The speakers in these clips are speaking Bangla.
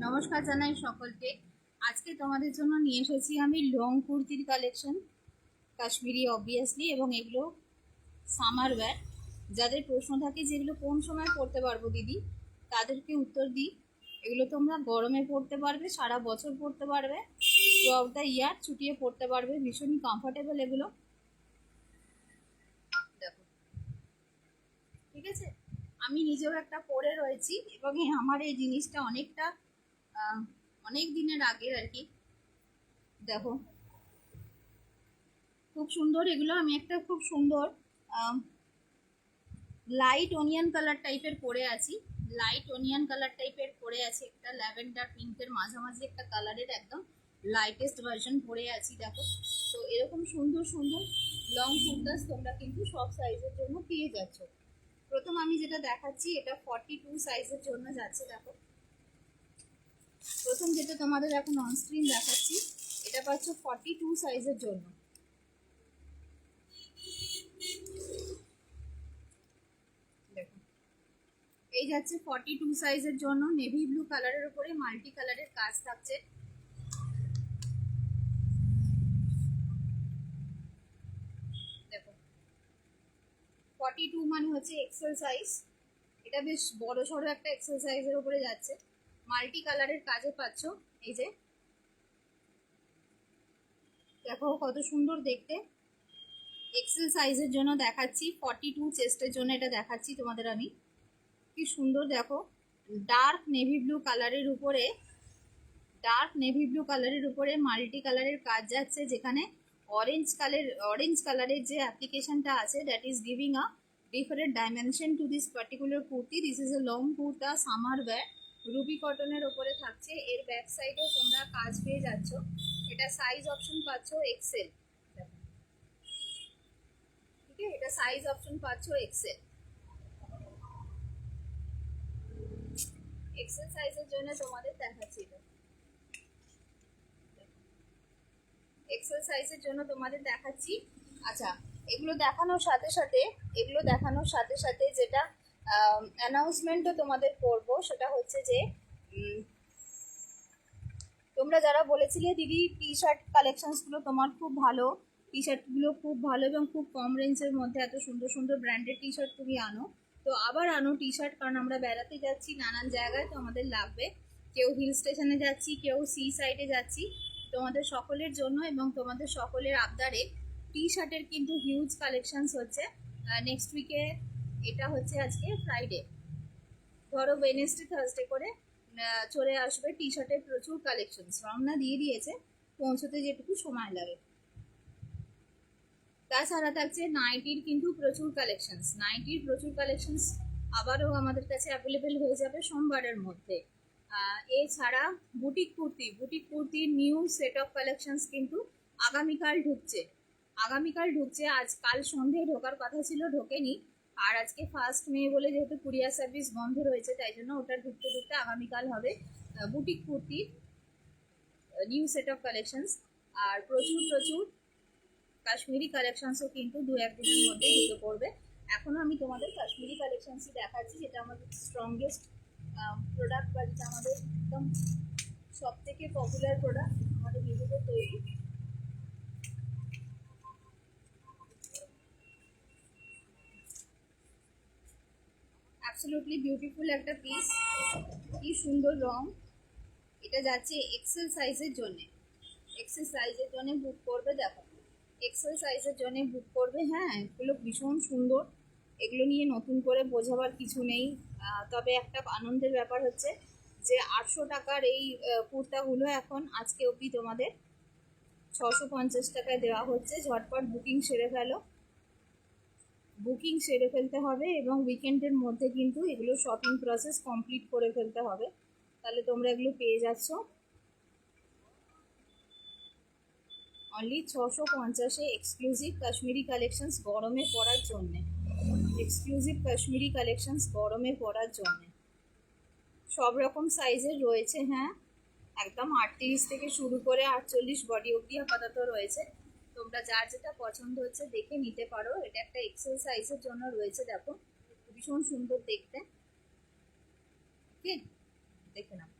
নমস্কার জানাই সকলকে। আজকে তোমাদের জন্য নিয়ে এসেছি আমি লং কুর্তির কালেকশন, কাশ্মীরি অবভিয়াসলি, এবং এগুলো সামার ওয়্যার। যাদের প্রশ্ন থাকে যেগুলো কোন সময় পরতে পারবো দিদি, তাদেরকে উত্তর দিই, এগুলো তোমরা গরমে পরতে পারবে, সারা বছর পরতে পারবে, থ্রু আউট দ্য ইয়ার ছুটিয়ে পরতে পারবে, ভীষণই কমফোর্টেবল এগুলো। দেখো, ঠিক আছে, আমি নিজেও একটা পরে রয়েছি এবং আমার এই জিনিসটা অনেকটা অনেক দিনের আগের আর কি। দেখো, খুব সুন্দর এগুলো। আমি একটা খুব সুন্দর লাইট অনিয়ন কালার টাইপের পরে আছি, লাইট অনিয়ন কালার টাইপের পরে আছি, একটা ল্যাভেন্ডার পিঙ্কের মাঝামাঝি একটা কালারের একদম লাইটেস্ট ভার্সন পরে আছি। দেখো, তো এরকম সুন্দর সুন্দর লং কুর্তাস তোমরা কিন্তু সব সাইজের জন্য পেয়ে যাচ্ছ। প্রথম আমি যেটা দেখাচ্ছি এটা 42 সাইজের জন্য যাচ্ছে। দেখো, প্রথম যেটা তোমাদের এখন অন স্ক্রিন দেখাচ্ছি এটা পাচ্ছ 42 সাইজের জন্য। দেখো, এই যাচ্ছে 42 সাইজের জন্য, নেভি ব্লু কালারের উপরে মাল্টি কালারের কাজ থাকছে। দেখো, 42 মানে হচ্ছে এক্সেল সাইজ, এটা বেশ বড় সড়ো একটা এক্সেল সাইজের উপরে যাচ্ছে, মাল্টি কালারের কাজে পাচ্ছ। এই যে দেখো কত সুন্দর দেখতে, এক্সেল সাইজের জন্য দেখাচ্ছি, 42 চেস্টের জন্য এটা দেখাচ্ছি তোমাদের আমি। কি সুন্দর দেখো, ডার্ক নেভি ব্লু কালারের উপরে, ডার্ক নেভি ব্লু কালারের উপরে মাল্টি কালারের কাজ যাচ্ছে, যেখানে অরেঞ্জ কালারের যে অ্যাপ্লিকেশনটা আছে that is giving a different dimension to this particular kurti. This is a long kurta summer wear, ruby কটনের ওপরে থাকছে। এর ব্যাক সাইডেও তোমরা কাজ পেয়ে যাচ্ছ। এটা সাইজ অপশন পাচ্ছ এক্সেল। ঠিক আছে, এটা সাইজ অপশন পাচ্ছ এক্সেল। এক্সেল সাইজের জন্য তোমাদের দেখাচ্ছি এটা, এক্সেল সাইজের জন্য তোমাদের দেখাচ্ছি। আচ্ছা, এগুলো দেখানোর সাথে সাথে যেটা অ্যানাউন্সমেন্টও তোমাদের করব সেটা হচ্ছে যে তোমরা যারা বলেছিলে দিদি টি শার্ট কালেকশনসগুলো তোমার খুব ভালো, টি শার্টগুলো খুব ভালো এবং খুব কম রেঞ্জের মধ্যে এত সুন্দর সুন্দর ব্র্যান্ডেড টি শার্ট তুমি আনো, তো আবার আনো টি শার্ট, কারণ আমরা বেড়াতে যাচ্ছি নানান জায়গায়, তো আমাদের লাগবে। কেউ হিল স্টেশনে যাচ্ছি, কেউ সি সাইডে যাচ্ছি, তোমাদের সকলের জন্য এবং তোমাদের সকলের আবদারে টি শার্টের কিন্তু হিউজ কালেকশনস হচ্ছে নেক্সট উইকে। এটা হচ্ছে আজকে ফ্রাইডে, ধরো ওয়েনেসডে থার্সডে করে চলে আসবে টি শার্টের প্রচুর কালেকশন, রওনা দিয়ে দিয়েছে, পৌঁছতে যেটুকু সময় লাগে। তাছাড়া থাকছে নাইটির কিন্তু প্রচুর কালেকশনস আবারও আমাদের কাছে অ্যাভেলেবেল হয়ে যাবে সোমবারের মধ্যে। এছাড়া বুটিক কুর্তির নিউ সেট অফ কালেকশনস কিন্তু আগামীকাল ঢুকছে। কাল সন্ধ্যায় ঢোকার কথা ছিল, ঢোকেনি। আর আজকে 1 মে বলে যেহেতু কুরিয়ার সার্ভিস বন্ধ রয়েছে, তাই জন্য ওটা ঢুকতে ঢুকতে আগামীকাল হবে বুটিক কুর্তির নিউ সেট অফ কালেকশনস। আর প্রচুর কাশ্মীরি কালেকশনসও কিন্তু 2-1 দিনের মধ্যে ঢুকে পড়বে। এখনো আমি তোমাদের কাশ্মীরি কালেকশনসই দেখাচ্ছি, যেটা আমাদের স্ট্রংগেস্ট প্রোডাক্ট, বা যেটা আমাদের একদম সব থেকে পপুলার প্রোডাক্ট আমাদের নিজেদের তৈরি। অ্যাবসলিউটলি বিউটিফুল একটা পিস, কি সুন্দর রং। এটা যাচ্ছে এক্সেল সাইজের জন্য, বুক করবে। দেখো, এক্সেল সাইজের জন্য বুক করবে। হ্যাঁ, এগুলো ভীষণ সুন্দর, এগুলো নিয়ে নতুন করে বোঝাবার কিছু নেই। তবে একটা আনন্দের ব্যাপার হচ্ছে যে 800 টাকার এই কুর্তাগুলো এখন আজকে অবধি তোমাদের 650 টাকায় দেওয়া হচ্ছে। ঝটপট বুকিং সেরে ফেলতে হবে এবং উইকেন্ডের মধ্যে কিন্তু এগুলো শপিং প্রসেস কমপ্লিট করে ফেলতে হবে, তাহলে তোমরা এগুলো পেয়ে যাচ্ছ অনলি 650-এ। এক্সক্লুসিভ কাশ্মীরি কালেকশনস গরমে পরার জন্যে, সব রকম সাইজের রয়েছে। হ্যাঁ, একদম 38 থেকে শুরু করে 48 বডি অবধি আপাতত রয়েছে। তোমরা যার যেটা পছন্দ হচ্ছে দেখে নিতে পারো। এটা একটা এক্সেল সাইজের জন্য রয়েছে। দেখো, ভীষণ সুন্দর দেখতে। ওকে, দেখে নাও।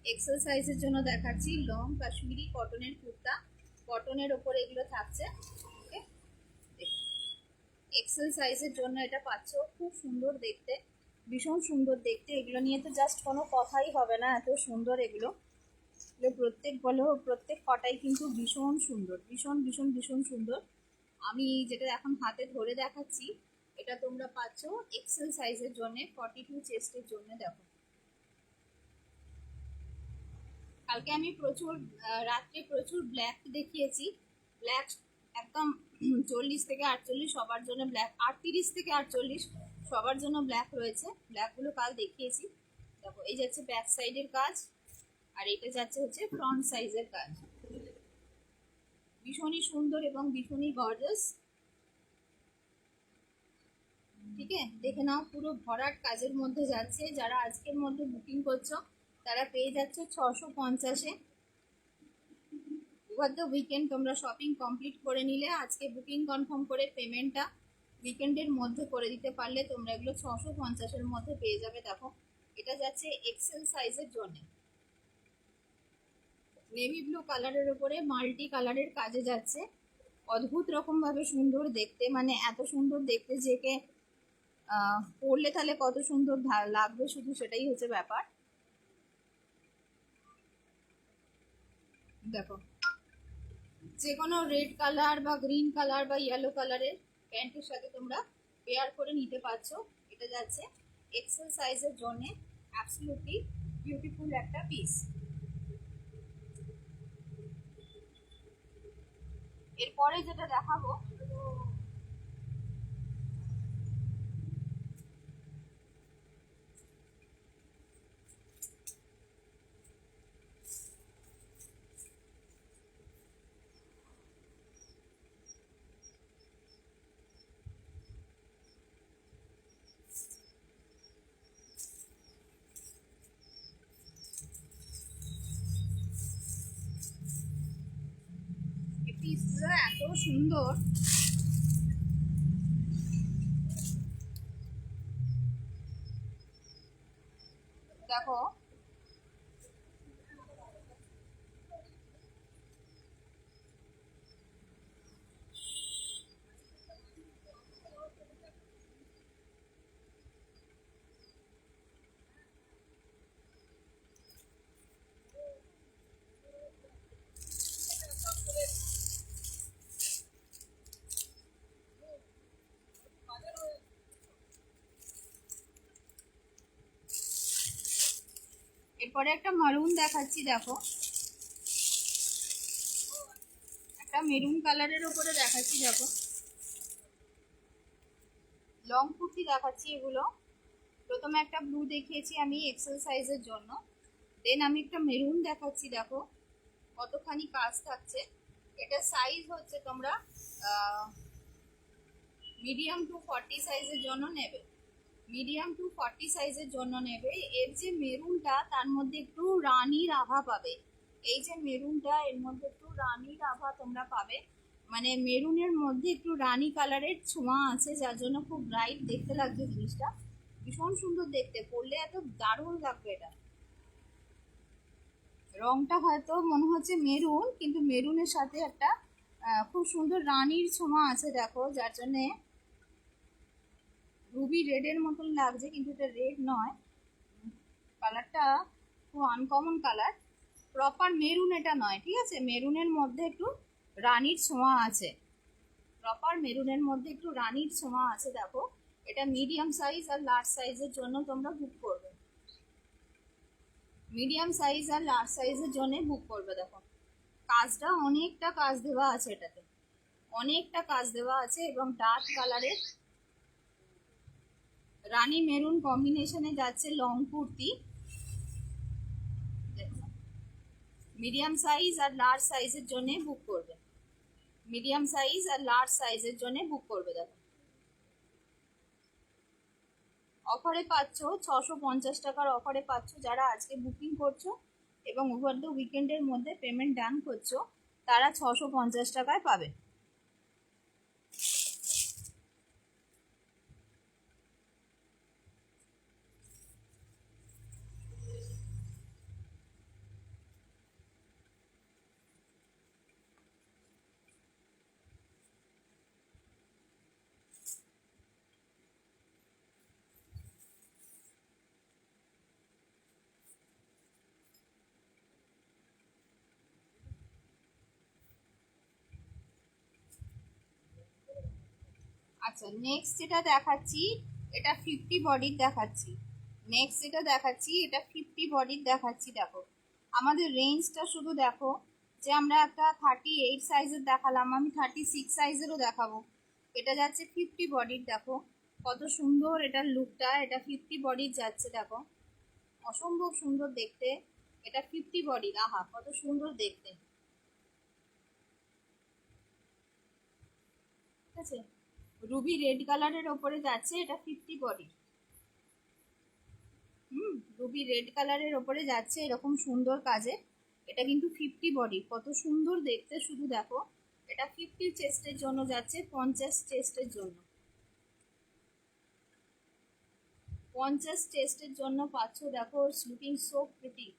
এক্সেল সাইজের জন্য দেখাচ্ছি লং কাশ্মীরি কটনের কুর্তা, কটনের ওপরে এগুলো থাকছে। ওকে, এক্সেল সাইজের জন্য এটা পাচ্ছ, খুব সুন্দর দেখতে, ভীষণ সুন্দর দেখতে। এগুলো নিয়ে তো জাস্ট কোনো কথাই হবে না, এত সুন্দর এগুলো। প্রত্যেক কটাই কিন্তু ভীষণ সুন্দর, ভীষণ ভীষণ ভীষণ সুন্দর। আমি যেটা এখন হাতে ধরে দেখাচ্ছি এটা তোমরা পাচ্ছ এক্সেল সাইজের জন্য, 42 চেস্টের জন্য। দেখো, কালকে আমি রাত্রে প্রচুর ব্ল্যাক দেখিয়েছি। ব্ল্যাক একদম 40 থেকে 48 সবার জন্য ব্ল্যাক, 38 থেকে 48 সবার জন্য ব্ল্যাক রয়েছে। ব্ল্যাকগুলো কাল দেখিয়েছি। দেখো, এই যাচ্ছে ব্যাক সাইডের কাজ, আর এটা যাচ্ছে হচ্ছে ফ্রন্ট সাইজের কাজ। ভীষণই সুন্দর এবং ভীষণই গর্জাস। ঠিক আছে, দেখে নাও, পুরো ভরাট কাজের মধ্যে যাচ্ছে। যারা আজকের মধ্যে বুকিং করছো তারা পেয়ে যাচ্ছ 650-এ। ওভার দ্য উইকেন্ড তোমরা শপিং কমপ্লিট করে নিলে, আজকে বুকিং কনফার্ম করে পেমেন্টটা উইকেন্ডের মধ্যে করে দিতে পারলে তোমরা এগুলো 650-এর মধ্যে পেয়ে যাবে। দেখো, এটা যাচ্ছে এক্সেল সাইজের জন্য, নেভি ব্লু কালারের উপরে মাল্টি কালারের কাজে যাচ্ছে। অদ্ভুত রকম ভাবে সুন্দর দেখতে, মানে এত সুন্দর দেখতে যে কে পরলে তাহলে কত সুন্দর লাগবে, শুধু সেটাই হচ্ছে ব্যাপার। দেখো, যে কোনো রেড কালার বা গ্রিন কালার বা ইয়েলো কালারের প্যান্টের সাথে তোমরা পেয়ার করে নিতে পারছো। এটা যাচ্ছে এক্সেল সাইজের জন্য, অ্যাবসলিউটলি বিউটিফুল একটা পিস। এরপরে যেটা দেখাবো, এই পিসগুলো এত সুন্দর। দেখো, এরপরে একটা মারুন দেখাচ্ছি। দেখো, একটা মেরুন কালারের উপরে দেখাচ্ছি। দেখো, লং কুর্তি দেখাচ্ছি এগুলো। প্রথমে একটা ব্লু দেখিয়েছি আমি এক্সেল সাইজের জন্য, দেন আমি একটা মেরুন দেখাচ্ছি। দেখো কতখানি কাজ থাকছে। এটা সাইজ হচ্ছে তোমরা মিডিয়াম টু 40 সাইজের জন্য নেবে, মিডিয়াম টু 40 সাইজের জন্য নেবে। এর যে মেরুনটা তার মধ্যে একটু রানীর আভা পাবে, এই যে মেরুনটা এর মধ্যে একটু রানীর আভা তোমরা পাবে, মানে মেরুনের মধ্যে একটু রানী কালারের ছোঁয়া আছে, যার জন্য খুব ব্রাইট দেখতে লাগছে জিনিসটা। ভীষণ সুন্দর দেখতে, পরলে এত দারুণ লাগবে। এটা রংটা হয়তো মনে হচ্ছে মেরুন, কিন্তু মেরুনের সাথে একটা খুব সুন্দর রানীর ছোঁয়া আছে। দেখো, যার জন্যে রুবি রেডের মতন লাগছে, কিন্তু এটা রেড নয়, কালারটা খুব আনকমন কালার। প্রপার মেরুন এটা নয়, ঠিক আছে, মেরুনের মধ্যে একটু রানীর ছোঁয়া আছে, প্রপার মেরুনের মধ্যে একটু রানীর ছোঁয়া আছে। দেখো, এটা মিডিয়াম সাইজ আর লার্জ সাইজের জন্য তোমরা বুক করবে, মিডিয়াম সাইজ আর লার্জ সাইজের জন্য বুক করবে। দেখো, কাজটা অনেকটা কাজ দেওয়া আছে, এটাতে অনেকটা কাজ দেওয়া আছে, এবং ডার্ক কালারের রানী মেরুন কম্বিনেশনে যাচ্ছে লং কুর্তি। মিডিয়াম সাইজ আর লার্জ সাইজের জন্য বুক করবে, মিডিয়াম সাইজ আর লার্জ সাইজের জন্য বুক করবে। দেখো, অফারে পাচ্ছ 650 টাকার অফারে পাচ্ছ যারা আজকে বুকিং করছো এবং ওভার দ্য উইকেন্ডের মধ্যে পেমেন্ট ডান করছো, তারা 650 টাকায় পাবে। আচ্ছা, নেক্সট যেটা দেখাচ্ছি এটা 50 বডির দেখাচ্ছি। নেক্সট যেটা দেখাচ্ছি এটা 50 বডির দেখাচ্ছি। দেখো আমাদের রেঞ্জটা শুধু দেখো, যে আমরা একটা 38 সাইজের দেখালাম, আমি 36 সাইজেরও দেখাবো। এটা যাচ্ছে 50 বডির। দেখো কত সুন্দর এটার লুকটা, এটা 50 বডির যাচ্ছে। দেখো অসম্ভব সুন্দর দেখতে, এটা 50 বডির। আহা কত সুন্দর দেখতে, ঠিক আছে। রুবি রেড কালারের ওপরে যাচ্ছে, এটা 50 বডি। রুবি রেড কালারের ওপরে যাচ্ছে এরকম সুন্দর কাজে। এটা কিন্তু 50 বডি, কত সুন্দর দেখতে শুধু দেখো। এটা 50 চেস্টের জন্য যাচ্ছে, 50 চেস্টের জন্য, 50 চেস্টের জন্য পাচ্ছ। দেখো লুকিং সো প্রিটি।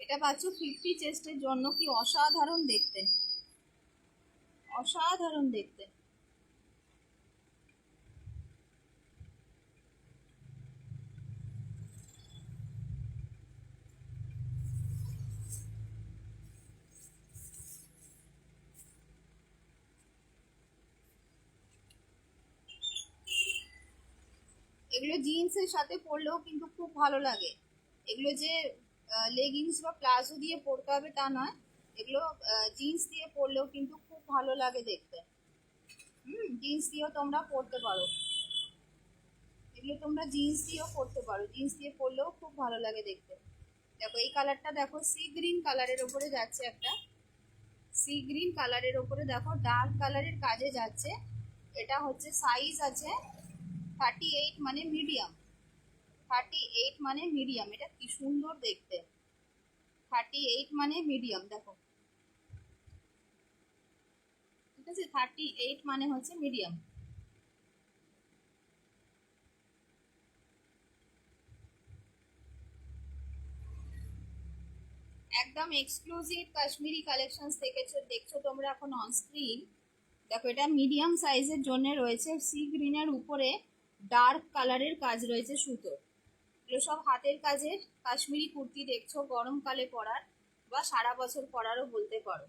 এটা পাচ্ছ 50 চেস্টের জন্য, কি অসাধারণ দেখতে, অসাধারণ দেখতে। এগুলো জিন্সের সাথে পরলেও কিন্তু খুব ভালো লাগে। এগুলো যে লেগিংস বা প্লাজো দিয়ে পরতে হবে তা নয়, এগুলো জিন্স দিয়ে পরলেও কিন্তু খুব ভালো লাগে দেখতে। জিন্স দিয়েও তোমরা পরতে পারো, এগুলো তোমরা জিন্স দিয়েও পরতে পারো, জিন্স দিয়ে পরলেও খুব ভালো লাগে দেখতে। দেখো এই কালারটা দেখো, সি গ্রিন কালারের ওপরে যাচ্ছে একটা, সি গ্রিন কালারের ওপরে দেখো ডার্ক কালারের কাজে যাচ্ছে। এটা হচ্ছে সাইজ আছে 38 মানে মিডিয়াম, 38 মানে মিডিয়াম। এটা কি সুন্দর দেখতে, 38 মানে মিডিয়াম। দেখো ঠিক আছে, 38 মানে হচ্ছে মিডিয়াম। একদম এক্সক্লুসিভ কাশ্মীরি কালেকশনস দেখেছো, দেখছো তোমরা এখন অন স্ক্রিন। দেখো এটা মিডিয়াম সাইজের জন্য রয়েছে, সি গ্রিনের উপরে ডার্ক কালারের কাজ রয়েছে সুতো। এগুলো সব হাতের কাজের কাশ্মীরি কুর্তি, দেখছো গরমকালে পরার বা সারা বছর পরারও বলতে পারো।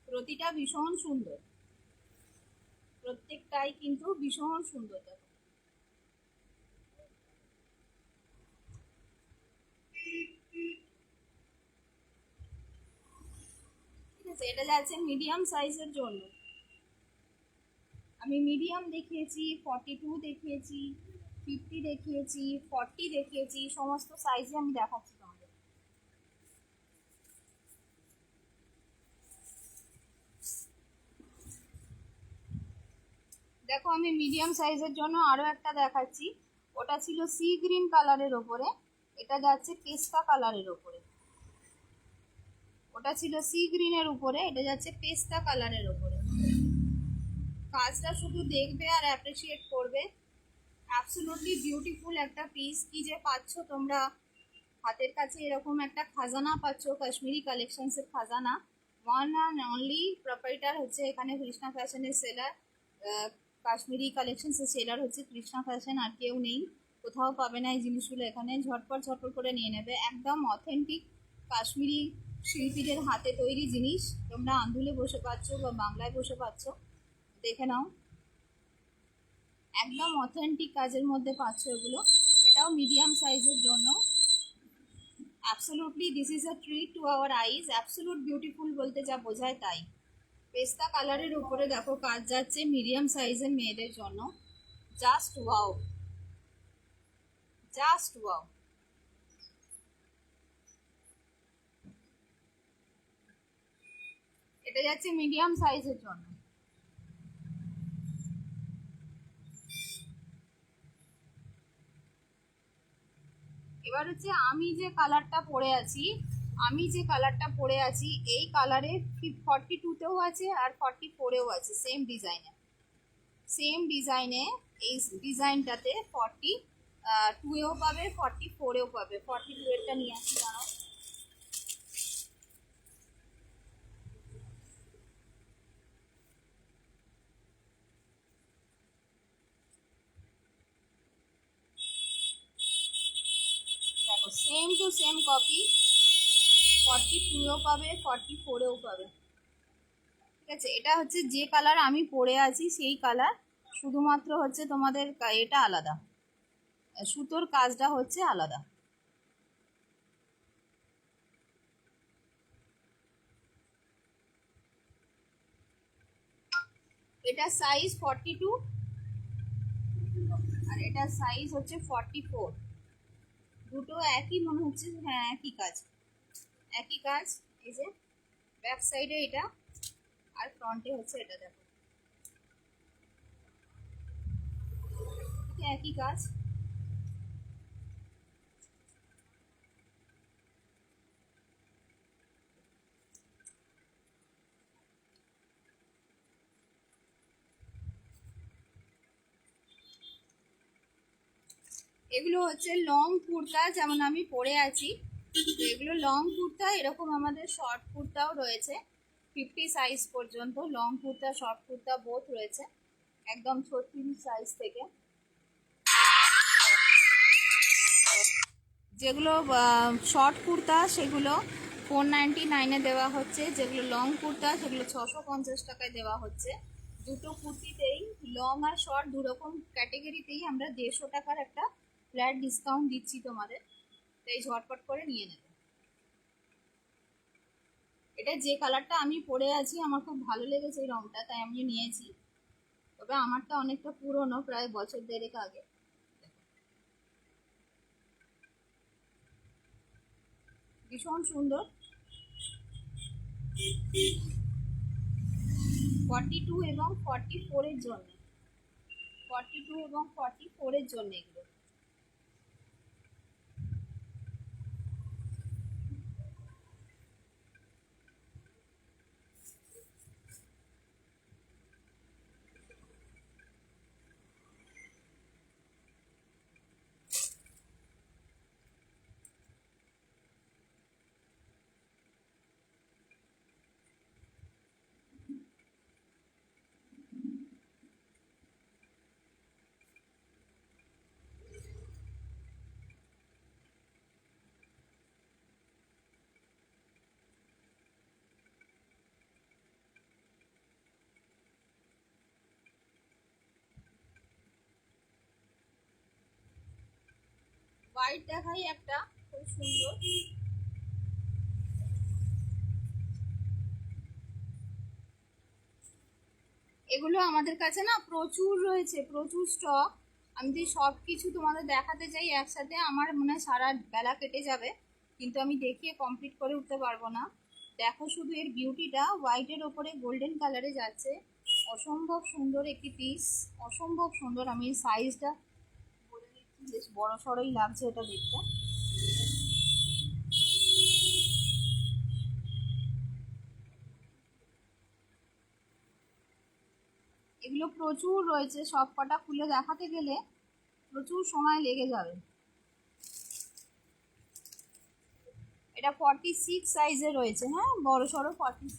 প্রতিটা ভীষণ সুন্দর, প্রত্যেকটাই কিন্তু ভীষণ সুন্দর। দেখো ঠিক আছে, এটা যাচ্ছে মিডিয়াম সাইজের জন্য। আমি মিডিয়াম দেখিয়েছি, 42 দেখিয়েছি, 50 দেখিয়েছি, 40 দেখিয়েছি, সমস্ত সাইজে আমি দেখাচ্ছি তোমাদের। দেখো আমি মিডিয়াম সাইজের জন্য আরো একটা দেখাচ্ছি। ওটা ছিল সি গ্রিন কালারের ওপরে, এটা যাচ্ছে পেস্তা কালারের ওপরে। ওটা ছিল সি গ্রিনের উপরে, এটা যাচ্ছে পেস্তা কালারের ওপরে। কাজটা শুধু দেখবে আর অ্যাপ্রিসিয়েট করবে। অ্যাবসলিউটলি বিউটিফুল একটা পিস, কি যে পাচ্ছ তোমরা হাতের কাছে, এরকম একটা খাজানা পাচ্ছ, কাশ্মীরি কালেকশনসের খাজানা। ওয়ান অ্যান্ড অনলি প্রপাইটার হচ্ছে এখানে কৃষ্ণা ফ্যাশনের সেলার, কাশ্মীরি কালেকশনসের সেলার হচ্ছে কৃষ্ণা ফ্যাশন, আর কেউ নেই। কোথাও পাবে না এই জিনিসগুলো, এখানে ঝটপট ঝটপট করে নিয়ে নেবে। একদম অথেন্টিক কাশ্মীরি শিল্পীদের হাতে তৈরি জিনিস, তোমরা আন্দুলে বসে পাচ্ছ বা বাংলায় বসে পাচ্ছ, দেখে নাও। একদম অথেন্টিক কাজের মধ্যে পাচ্ছ এগুলো। এটাও মিডিয়াম সাইজের জন্য। Absolutely this is a treat to our eyes, absolute beautiful বলতে যা বোঝায় তাই। পেস্তা কালারের উপরে দেখো কাজ যাচ্ছে মিডিয়াম সাইজের মেয়েদের জন্য। Just wow, just wow. এটা যাচ্ছে মিডিয়াম সাইজের জন্য। এবার হচ্ছে আমি যে কালারটা পরে আছি, আমি যে কালারটা পরে আছি এই কালারে 42তেও আছে আর 44এও আছে, সেম ডিজাইনে এই ডিজাইনটাতে 42এও পাবে, 44এও পাবে। 42 এরটা নিয়ে আসি দাঁড়াও। দেখো সেম টু সেম কপি, 42এও পাবে, 44এও পাবে। ঠিক আছে, এটা হচ্ছে যে কালার আমি পরে আছি সেই কালার, শুধুমাত্র হচ্ছে তোমাদের এটা আলাদা, সুতোর কাজটা হচ্ছে আলাদা। এটা সাইজ 42 আর এটা সাইজ হচ্ছে 44। দুটো একই মনে হচ্ছে, হ্যাঁ একই কাজ, একই কাজ। এই যে ব্যাক সাইডে এটা আর ফ্রন্টে হচ্ছে এটা, দেখো একই কাজ। এগুলো হচ্ছে লং কুর্তা, যেমন আমি পরে আছি, তো এগুলো লং কুর্তা। এরকম আমাদের শর্ট কুর্তাও রয়েছে 50 সাইজ পর্যন্ত, long kurta short kurta both রয়েছে, একদম 36 সাইজ থেকে। যেগুলো শর্ট কুর্তা সেগুলো 499-এ দেওয়া হচ্ছে, যেগুলো লং কুর্তা সেগুলো 650 টাকায় দেওয়া হচ্ছে। দুটো কুর্তিতেই, লং আর শর্ট দুরকম ক্যাটেগরিতেই আমরা 150 টাকার একটা ফ্ল্যাট ডিসকাউন্ট দিচ্ছি তোমাদের, তাই ঝটপট করে নিয়ে নেবে। এটা যে কালারটা আমি পরে আছি আমার খুব ভালো লেগেছে এই রংটা, তাই আমি নিয়েছি। তবে আমারটা অনেকটা পুরনো, প্রায় বছর দেড়েক আগে। ভীষণ সুন্দর। 42 এবং 44-এর জন্য, 42 এবং 44-এর জন্য এগুলো। হোয়াইট দেখাই একটা, খুব সুন্দর। এগুলো আমাদের কাছে না প্রচুর রয়েছে, প্রচুর স্টক। আমি যদি সব কিছু তোমাদের দেখাতে চাই একসাথে আমার মনে হয় সারা বেলা কেটে যাবে, কিন্তু আমি দেখিয়ে কমপ্লিট করে উঠতে পারবো না। দেখো শুধু এর বিউটিটা, হোয়াইটের ওপরে গোল্ডেন কালারে যাচ্ছে, অসম্ভব সুন্দর একটি পিস, অসম্ভব সুন্দর। আমি সাইজটা বলে দিচ্ছি, বেশ বড় সড়োই লাগছে এটা দেখতে। এগুলো প্রচুর রয়েছে, সব কটা খুলে দেখাতে গেলে প্রচুর সময় লেগে যাবে। এটা 46 সাইজে রয়েছে, হ্যাঁ বড় সড়ো 46,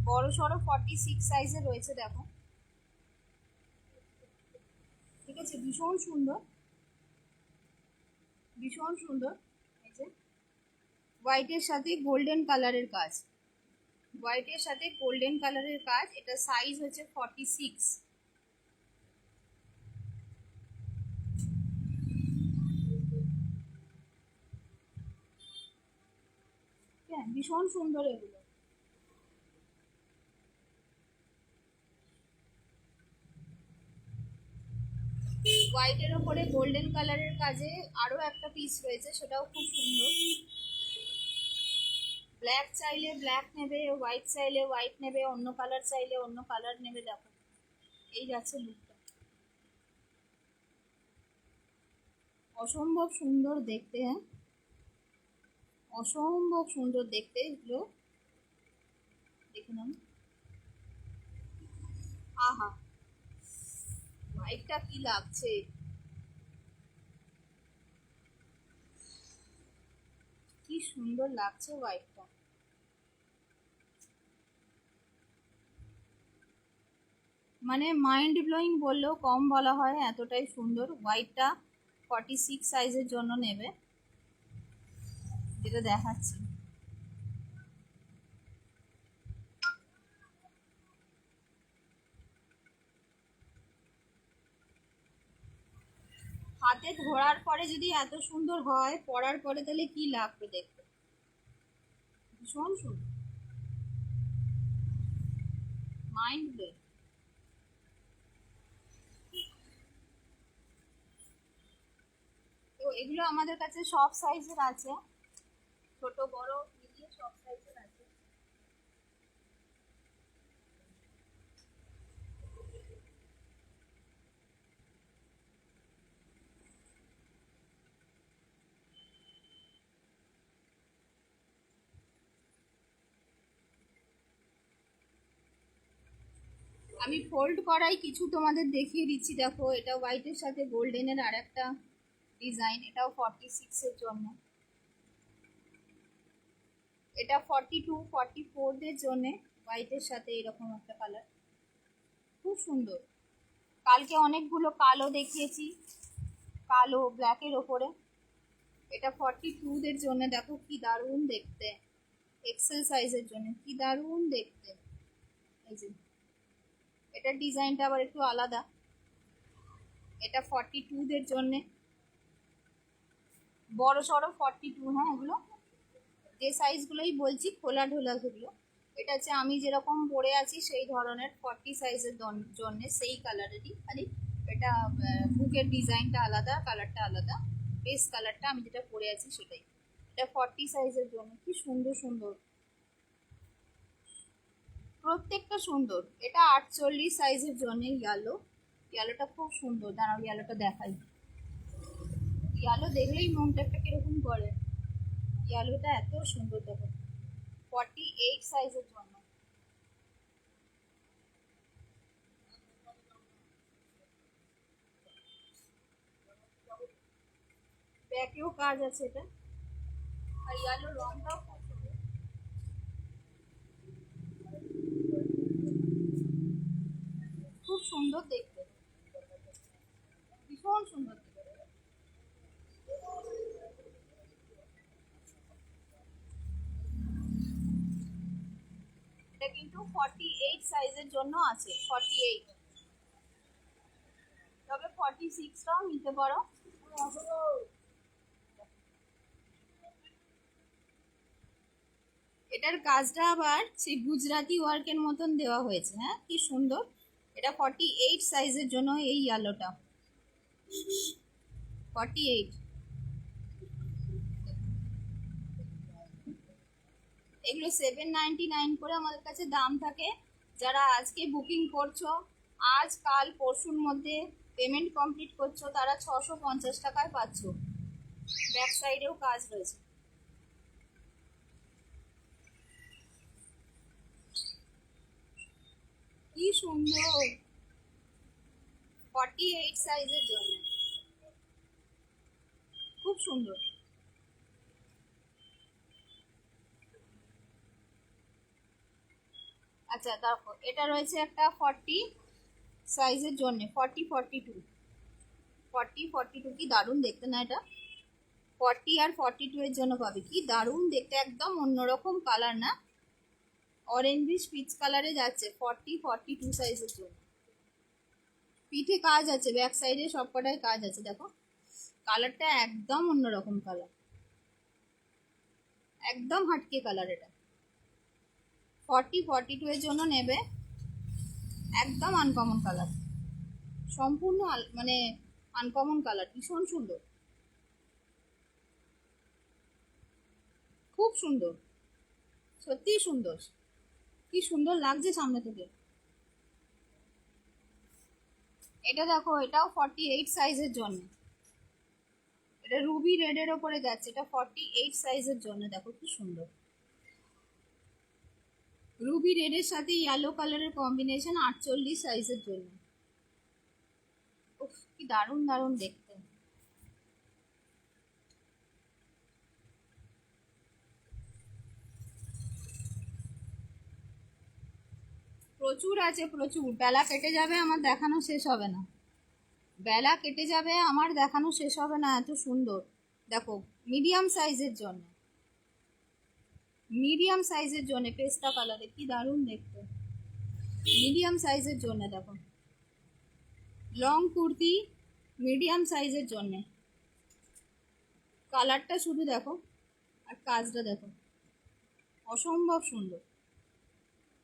বড় সড়ো 46 সাইজে রয়েছে, দেখো। ঠিক আছে, ভীষণ সুন্দর, ভীষণ সুন্দর। এই যে হোয়াইটের সাথে গোল্ডেন কালারের কাজ, হোয়াইটের সাথে গোল্ডেন কালারের কাজ। এটা সাইজ হচ্ছে 46। হ্যাঁ ভীষণ সুন্দর এগুলো। হোয়াইটের ওপরে গোল্ডেন কালারের কাজে আরো একটা পিস রয়েছে, সেটাও খুব সুন্দর। ব্ল্যাক চাইলে ব্ল্যাক নেবে, হোয়াইট চাইলে হোয়াইট নেবে, অন্য কালার চাইলে অন্য কালার নেবে। দেখো এই যাচ্ছে লুকটা, অসম্ভব সুন্দর দেখতে, হ্যাঁ অসম্ভব সুন্দর দেখতে এগুলো, দেখে নাও। আহা, হোয়াইটটা কি লাগছে, কি সুন্দর লাগছে হোয়াইটটা। মানে মাইন্ড ব্লোয়িং বললেও কম বলা হয়, এতটাই সুন্দর। হোয়াইটটা 46 সাইজের জন্য নেবে, যেটা দেখাচ্ছি। হাতে ধরার পরে যদি এত সুন্দর হয়, পরার পরে তাহলে কি লাগবে দেখতে, ভীষণ সুন্দর, মাইন্ড ব্লোয়িং। তো এগুলো আমাদের কাছে সব সাইজের আছে, ছোট বড় মিলিয়ে সব সাইজের আছে। আমি ফোল্ড করাই কিছু তোমাদের দেখিয়ে দিচ্ছি। দেখো, এটা হোয়াইটের সাথে গোল্ডেনের আর একটা ডিজাইন, এটাও 46-এর জন্য। এটা 42-44-দের জন্য, হোয়াইটের সাথে এরকম একটা কালার, খুব সুন্দর। কালকে অনেকগুলো কালো দেখিয়েছি, কালো ব্ল্যাকের ওপরে। এটা 42-দের জন্য, দেখো কি দারুণ দেখতে, এক্সেল সাইজের জন্য কি দারুণ দেখতে। এই যে এটার ডিজাইনটা আবার একটু আলাদা। এটা 42-দের জন্য, বড় সড়ো 42, হ্যাঁ এগুলো যে সাইজগুলোই বলছি, খোলা ঢোলা যেগুলো। এটা হচ্ছে আমি যেরকম পরে আছি সেই ধরনের 40 সাইজের জন্য, সেই কালারেরই, খালি এটা বুকের ডিজাইনটা আলাদা, কালারটা আলাদা, বেস কালারটা আমি যেটা পরে আছি সেটাই। এটা 40 সাইজের জন্য, কি সুন্দর সুন্দর, প্রত্যেকটা সুন্দর। এটা 48 সাইজের জন্য ইয়েলো, ইয়েলোটা খুব সুন্দর। দাঁড়াও ইয়েলোটা দেখাই, ইয়েলো দেখলেই মনটা একটা কিরকম করে, ইয়েলোটা এত সুন্দর। দেখো 48 সাইজের জন্য, ব্যাকেও কাজ আছে এটা, আর ইয়েলো রংটাও খুব সুন্দর, খুব সুন্দর দেখতে, ভীষণ সুন্দর দেখতে। এটা কিন্তু 48 সাইজের জন্য আছে, 48। তবে 46টাও নিতে পারো। এটার কাজটা আবার সেই গুজরাটি ওয়ার্কের মতন দেওয়া হয়েছে, হ্যাঁ কি সুন্দর। এটা 48 সাইজের জন্য এই ইয়েলোটা, 48। এগুলো 799 করে আমাদের কাছে দাম থাকে। যারা আজকে বুকিং করছো, আজ কাল পরশুর মধ্যে পেমেন্ট কমপ্লিট করছো, তারা 650 টাকায় পাচ্ছ। ব্যাক সাইডেও কাজ রয়েছে, কি সুন্দর, 48 সাইজের জন্য, খুব সুন্দর। আচ্ছা দেখো, এটা রয়েছে একটা 40 সাইজের জন্য, 40-42, 40-42, কি দারুণ দেখতে না এটা। 40 আর 42 এর জন্য পাবে, কি দারুণ দেখতে, একদম অন্যরকম কালার না, অরেঞ্জিশ পিচ কালারে যাচ্ছে। 40-42 সাইজের জন্য, পিঠে কাজ আছে, ব্যাক সাইডে সব কটায় কাজ আছে। দেখো কালারটা একদম অন্যরকম কালার, একদম হাটকে কালার। এটা 40-42 এর জন্য নেবে, একদম আনকমন কালার, সম্পূর্ণ মানে আনকমন কালার, ভীষণ সুন্দর, খুব সুন্দর, সত্যিই সুন্দর, কি সুন্দর লাগছে সামনে থেকে। এটা দেখো, এটাও 48 সাইজের জন্য, এটা রুবি রেডের ওপরে যাচ্ছে, এটা 48 সাইজের জন্য। দেখো কি সুন্দর, রুবি রেডের সাথে ইয়েলো কালারের কম্বিনেশন, 48 সাইজের জন্য। উফ, কি দারুণ দারুণ দেখতে। প্রচুর আছে, প্রচুর। বেলা কেটে যাবে, আমার দেখানো শেষ হবে না। বেলা কেটে যাবে, আমার দেখানো শেষ হবে না, এত সুন্দর। দেখো মিডিয়াম সাইজের জন্য, মিডিয়াম সাইজের জন্য পেস্তা কালারে কি দারুণ দেখতে। মিডিয়াম সাইজের জন্য দেখো, লং কুর্তি মিডিয়াম সাইজের জন্য। কালারটা শুধু দেখো, আর কাজটা দেখো, অসম্ভব সুন্দর,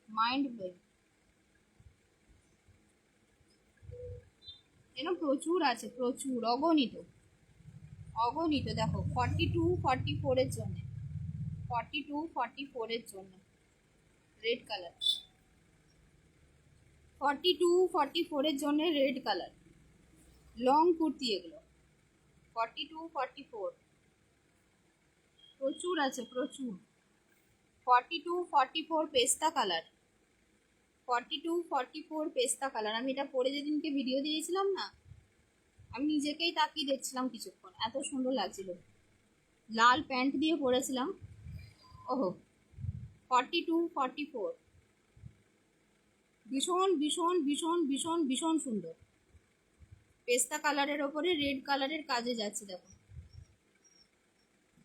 মাইন্ড ব্লোয়িং। এরকম প্রচুর আছে, প্রচুর, অগণিত অগণিত। দেখো 42 44 এর জন্য, 42 44 এর জন্য রেড কালার, 42 44 এর জন্য রেড কালার লং কুর্তি এগুলো, 42 44 প্রচুর আছে, প্রচুর। 42 44 পেস্তা কালার, 42 44 পেস্তা কালার। আমি এটা পরে যেদিনকে ভিডিও দিয়েছিলাম না, আমি নিজেকেই তাকিয়ে দেখছিলাম কিছুক্ষণ, এত সুন্দর লাগছিল। লাল প্যান্ট দিয়ে পরেছিলাম। ওহো, 42 44 ভীষণ ভীষণ ভীষণ ভীষণ ভীষণ সুন্দর। পেস্তা কালারের ওপরে রেড কালারের কাজে যাচ্ছে, দেখো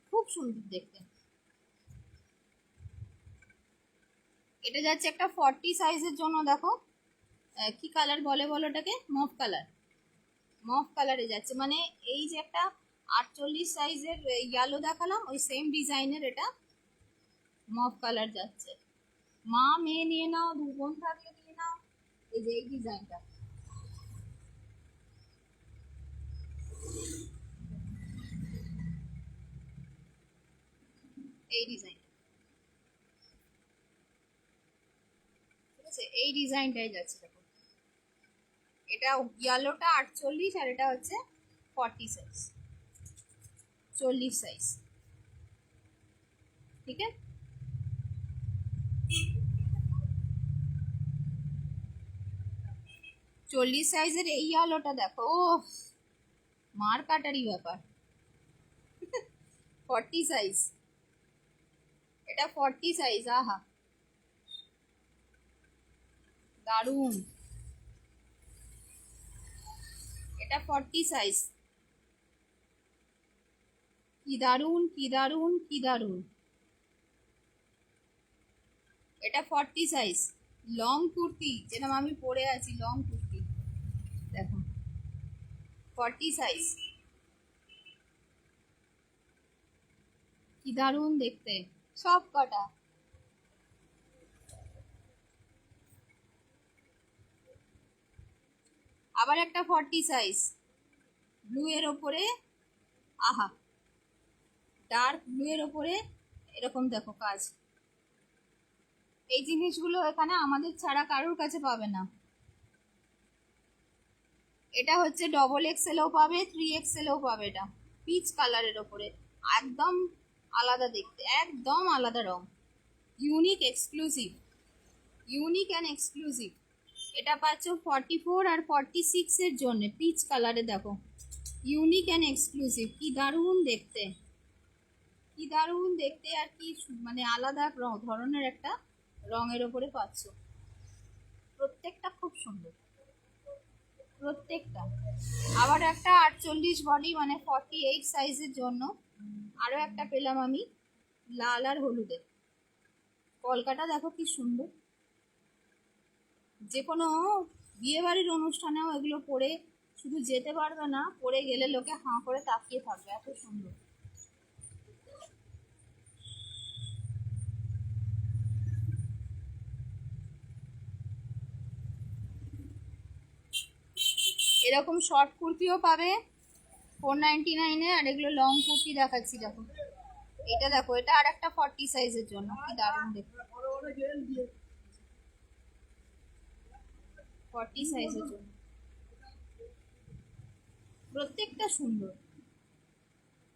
খুব সুন্দর দেখতে। এটা যাচ্ছে একটা 40 সাইজের জন্য। দেখো কি কালার বলে বলো এটাকে, মফ কালার, মফ কালারে যাচ্ছে। মানে এই যে একটা 48 সাইজের ইয়েলো দেখালাম, ওই সেম ডিজাইনের এটা মফ কালার যাচ্ছে। মা মেয়ে নিয়ে নাও, দু বোন থাকলে নিয়ে নাও। এই যে এই ডিজাইনটা, এই ডিজাইন, ঠিক আছে, এই ডিজাইনটাই যাচ্ছে। দেখো এটা ইয়েলোটা 48 আর এটা হচ্ছে 40 সাইজ, 40 সাইজ, ঠিক আছে। 40 সাইজের এই ইয়েলোটা দেখো, ও মার কাটারি ব্যাপার। 40 সাইজ, এটা 40 সাইজ, আহা দারুন। এটা 40 সাইজ, কি দারুন কি দারুন কি দারুন। এটা 40 সাইজ লং কুর্তি, যেরকম আমি পরে আছি লং কুর্তি, দেখো 40 সাইজ, কি দারুন দেখতে সব কটা। আবার একটা 40 সাইজ ব্লু এর ওপরে, আহা ডার্ক ব্লু এর ওপরে এরকম দেখো কাজ। এই জিনিসগুলো এখানে আমাদের ছাড়া কারোর কাছে পাবে না। এটা হচ্ছে ডবল এক্সেলও পাবে, 3XLও পাবে। এটা পিচ কালারের ওপরে, একদম আলাদা দেখতে, একদম আলাদা রং, unique exclusive, unique and exclusive. এটা পাচ্ছ 44 আর 46 এর জন্য, পিচ কালারে দেখো, ইউনিক অ্যান্ড এক্সক্লুসিভ, কি দারুণ দেখতে, কি দারুণ দেখতে। আর কি মানে আলাদা ধরনের একটা রঙের ওপরে পাচ্ছ, প্রত্যেকটা খুব সুন্দর, প্রত্যেকটা। আবার একটা 48 বডি মানে 48 সাইজের জন্য আরো একটা পেলাম আমি, লাল আর হলুদে। কলকাটা দেখো কি সুন্দর, যে কোনো বিয়ে বাড়ির অনুষ্ঠানেও এগুলো পরে শুধু যেতে পারবে না, পরে গেলে লোকে হাঁ করে তাকিয়ে থাকবে, এত সুন্দর। এরকম শর্ট কুর্তিও পাবে 499-এ, আর এগুলো লং কুর্তি দেখাচ্ছি দেখো। এটা দেখো, এটা আর একটা 40 সাইজের জন্য, কি দারুণ দেখো, 40 সাইজের জন্য, প্রত্যেকটা সুন্দর।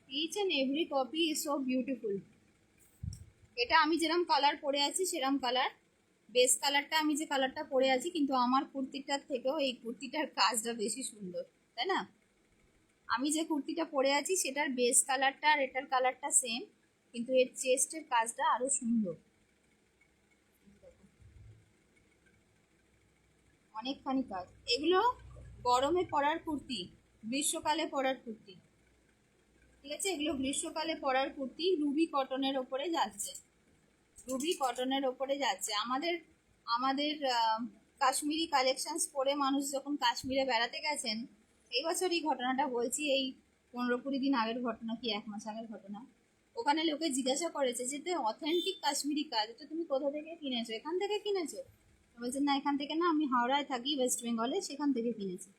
Each and every copy is so beautiful. এটা আমি যেরকম কালার পরে আছি সেরকম কালার, বেস কালারটা আমি যে কালারটা পরে আছি, কিন্তু আমার কুর্তিটার থেকেও এই কুর্তিটার কাজটা বেশি সুন্দর, তাই না? আমি যে কুর্তিটা পরে আছি সেটার বেস কালারটা আর এটার কালারটা সেম, কিন্তু এর চেস্টের কাজটা আরো সুন্দর, অনেকখানি কাজ। এগুলো গরমে পরার কুর্তি, গ্রীষ্মকালে পরার কুর্তি, ঠিক আছে? এগুলো গ্রীষ্মকালে পরার কুর্তি, রুবি কটনের ওপরে যাচ্ছে, রুবি কটনের ওপরে যাচ্ছে। আমাদের আমাদের কাশ্মীরি কালেকশনস পরে মানুষ যখন কাশ্মীরে বেড়াতে গেছেন, এই বছরই ঘটনাটা বলছি, এই 15-20 দিন আগের ঘটনা, কি 1 মাস আগের ঘটনা। ওখানে লোকে জিজ্ঞাসা করেছে যে অথেন্টিক কাশ্মীরি কাজ, এটা তুমি কোথা থেকে কিনেছো? এখান থেকে কিনেছো? বলছেন না, এখান থেকে না, আমি হাওড়ায় থাকি, ওয়েস্ট বেঙ্গলে, সেখান থেকে কিনেছি।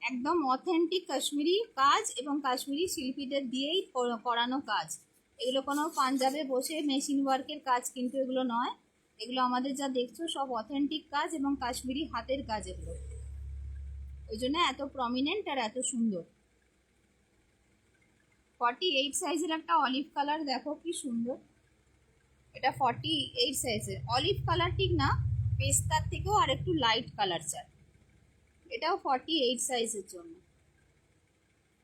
একদম অথেন্টিক কাশ্মীরি কাজ এবং কাশ্মীরি শিল্পীদের দিয়েই করানো কাজ। এগুলো কোনো পাঞ্জাবে বসে মেশিন ওয়ার্কের কাজ কিন্তু এগুলো নয়। এগুলো আমাদের যা দেখছো সব অথেন্টিক কাজ এবং কাশ্মীরি হাতের কাজ এগুলো, ওই জন্য এত প্রমিনেন্ট আর এত সুন্দর। 48 সাইজের একটা অলিভ কালার, দেখো কি সুন্দর। এটা 48 সাইজের অলিভ কালার, ঠিক না, পেস্তার থেকেও আর একটু লাইট কালার চার। এটাও 48 সাইজের জন্য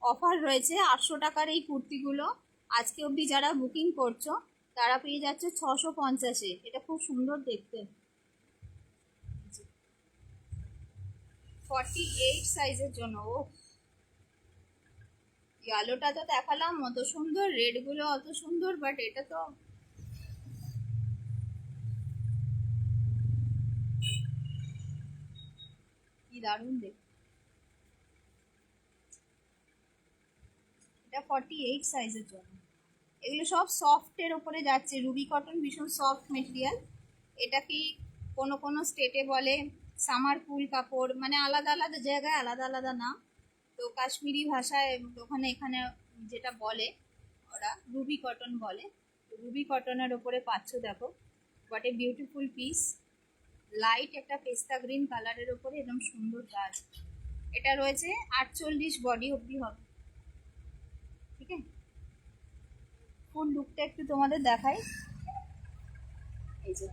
অফার রয়েছে 800 টাকার এই কুর্তিগুলো। আজকে অবধি যারা বুকিং করছো তারা পেয়ে যাচ্ছে 650-এ। এটা খুব সুন্দর দেখতে, 48 সাইজের জন্য। ও ইয়েলোটা তো দেখালাম অত সুন্দর, রেড গুলো অত সুন্দর, বাট এটা তো কি দারুণ দেখতে। এটা 48 সাইজের জন্য। এগুলো সব সফটের ওপরে যাচ্ছে, রুবি কটন ভীষণ সফট মেটেরিয়াল। এটা কি কোনো কোনো স্টেটে বলে সামার কুল কাপড়, মানে আলাদা আলাদা জায়গায় আলাদা আলাদা নাম। তো কাশ্মীরি ভাষায় ওখানে এখানে যেটা বলে ওরা রুবি কটন বলে। রুবি কটনের ওপরে পাচ্ছ, দেখো what a beautiful piece. Light একটা পেস্তা গ্রিন কালারের ওপরে একদম সুন্দর কাজ। এটা রয়েছে 48 বডি অবধি হবে, ঠিক আছে? ফুল লুকটা একটু তোমাদের দেখাই, এই যে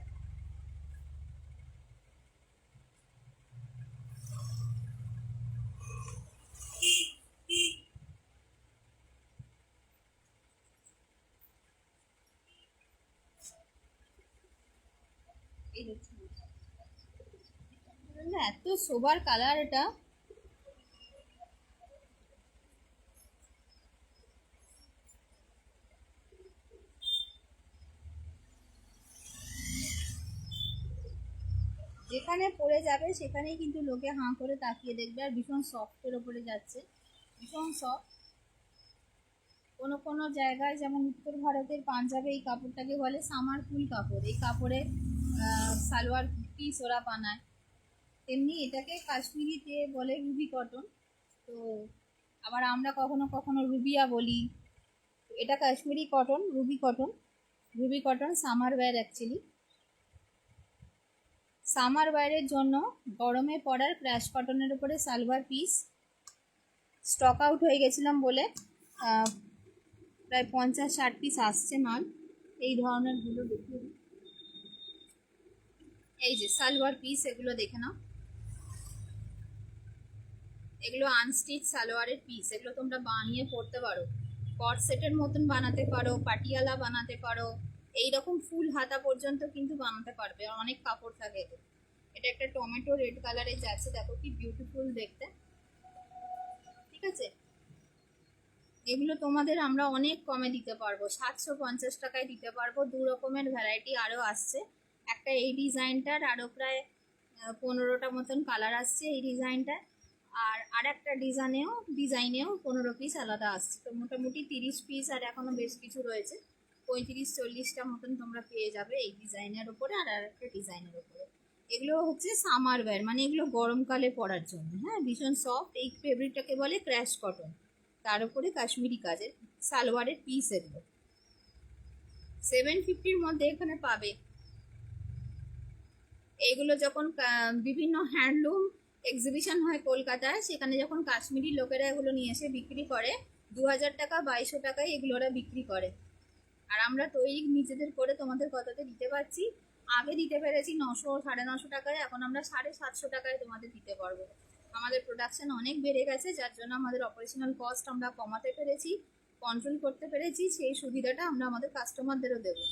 এই দেখছি না, এত সোবার কালার এটা। যেখানে পড়ে যাবে সেখানেই কিন্তু লোকে হাঁ করে তাকিয়ে দেখবে। আর ভীষণ সফটের ওপরে যাচ্ছে, ভীষণ সফট। কোনো কোনো জায়গায় যেমন উত্তর ভারতের পাঞ্জাবে এই কাপড়টাকে বলে সামার কুল কাপড়, এই কাপড়ে সালোয়ার পিস ওরা বানায়। তেমনি এটাকে কাশ্মীরিতে বলে রুবি কটন। তো আবার আমরা কখনো কখনো রুবিয়া বলি। এটা Kashmiri cotton, ruby cotton. Ruby cotton summer wear actually, summer ওয়্যারের জন্য গরমে পরার ক্র্যাশ কটনের উপরে সালোয়ার পিস। স্টক আউট হয়ে গেছিলাম বলে প্রায় 50-60 পিস আসছে মাল। এই ধরনের গুলো দেখে, এই যে সালোয়ার পিস, এগুলো দেখে নাও। এগুলো আনস্টিচ সালোয়ারের পিস, এগুলো তোমরা বানিয়ে পরতে পারো, কট সেটের মতন বানাতে পারো, পাটিয়ালা বানাতে পারো, এইরকম ফুল হাতা পর্যন্ত কিন্তু বানাতে পারবে, অনেক কাপড় থাকে এতে। এটা একটা টমেটো রেড কালারের যাচ্ছে, দেখো কি বিউটিফুল দেখতে, ঠিক আছে? এগুলো তোমাদের আমরা অনেক কমে দিতে পারবো, 750 টাকায় দিতে পারবো। 2 রকমের ভ্যারাইটি আরও আসছে। একটা এই ডিজাইনটার আরও প্রায় 15টা মতন কালার আসছে এই ডিজাইনটার। আর একটা ডিজাইনেও 15 পিস আলাদা আসছে। তো মোটামুটি 30 পিস, আর এখনো বেশ কিছু রয়েছে, 35-40টা মতন তোমরা পেয়ে যাবে এই ডিজাইনের ওপরে আর একটা ডিজাইনের ওপরে। এগুলো হচ্ছে সামার ওয়্যার, মানে এগুলো গরমকালে পরার জন্য। হ্যাঁ, ভীষণ সফট। এই ফেব্রিকটাকে বলে ক্র্যাশ কটন, তার উপরে কাশ্মীরি কাজের সালোয়ারের পিস। এগুলো 750-র মধ্যে এখানে পাবে। এগুলো যখন বিভিন্ন হ্যান্ডলুম এক্সিবিশন হয় কলকাতায়, সেখানে যখন কাশ্মীরি লোকেরা এগুলো নিয়ে এসে বিক্রি করে, 2000 টাকা 2200 টাকায় এগুলো ওরা বিক্রি করে। আর আমরা তৈরি নিজেদের করে তোমাদের কথাতে দিতে পারছি। আগে দিতে পেরেছি 900 950 টাকায়, এখন আমরা 750 টাকায় তোমাদের দিতে পারবো। আমাদের প্রোডাকশন অনেক বেড়ে গেছে, যার জন্য আমাদের অপারেশনাল কস্ট আমরা কমাতে পেরেছি, কন্ট্রোল করতে পেরেছি। সেই সুবিধাটা আমরা আমাদের কাস্টমারদেরও দেবো।